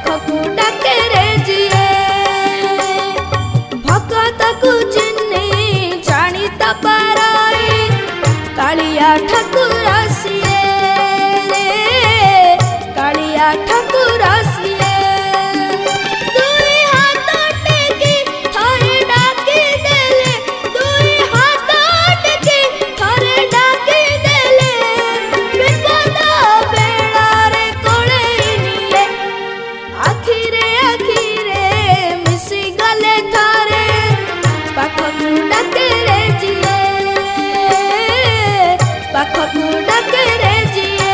पाखकु डाके रे जिए भगत को चिन्नी जानी तपराई कालिया ठाकुर सिए रे कालिया ठाकुर सिए दुई हाथ टेकी थरे डाकी देले दुई हाथ टेकी थरे डाकी देले विपद बेड़ा रे कोले निए आखिरे मिसी गले थारे पाखकु डाके रे जिए पाखकु डाके रे जिए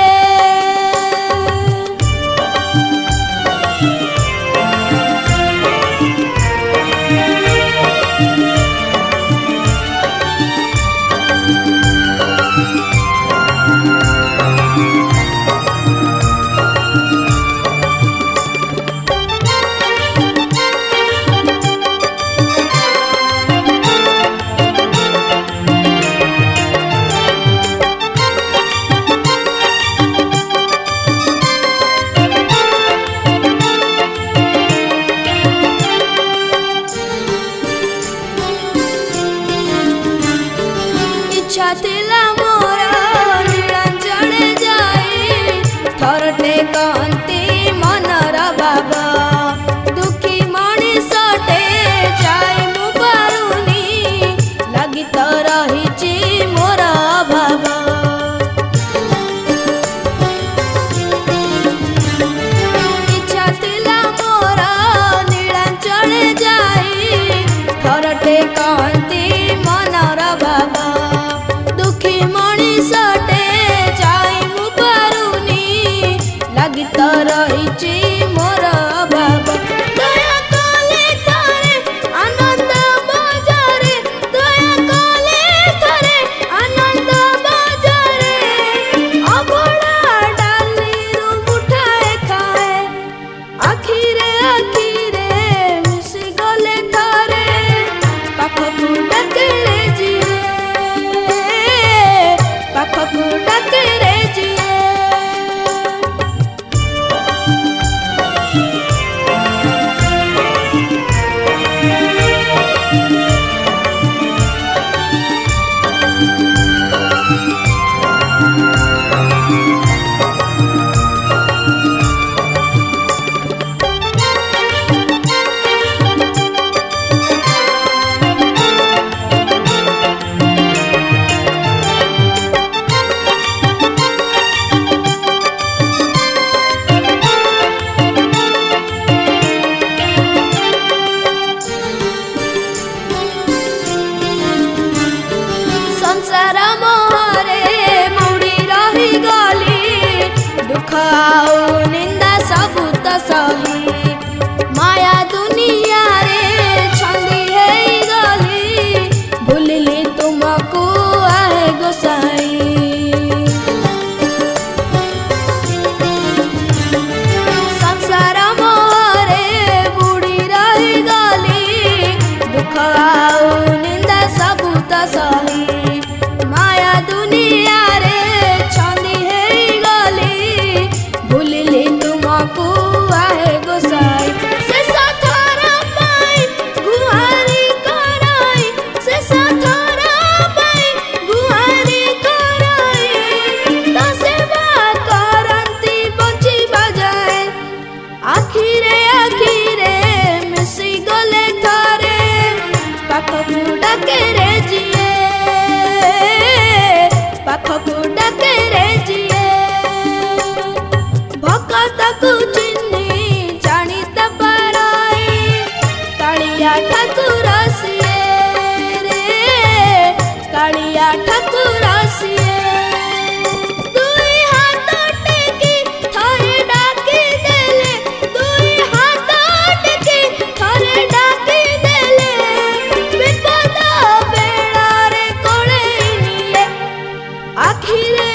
इच्छा थिला मोरा नीलांचले जाई थरटे कांति मनर बाबा दुखी मणिषटे जाई मु पारुनी लगी तो रहिची मोर अभाव इच्छा थिला मोरा नीलांचले जाई थरटे कांति मनर बाबा दुखी मणिषटे जाई मु पारुनी लगी तो रहिची मोर अभाव दया कले थारे आनंद बजारे दया कले थारे आनंद बजारे अबड़ा डाली रु मुठाए खाए आखिरे मिसी गले थारे पाखकु डाके रे जिए पाखकु डाके रे जिए संसार मोहरे मुड़ी रही गली दुख आउ निंदा सबु तो सही माया दुनिया रे छंदी है गली भूलिली तुमको आए गोसाई संसार मोहरे बुड़ी रही गली दुख आउ निंदा सबु तो सही माया दुनिया रे छंदी है गली भूलिली तुमको आए गोसाई से साथरा पाई गुहारी कराई से साथरा पाई गुहारी कराई तो सेवा करंती बची बजाए आखिरे मिसी गले थारे पाखकु डाके रे जिए पाखकु डाके रे जिए भगत को चिन्नी जानी तपराई कालिया ठाकुर सिए रे कालिया ठाकुर सिए दुई हाथ टेकी थरे डाकी देले दुई हाथ टेकी थरे डाकी देले विपद बेड़ा रे कोले निए आखिरे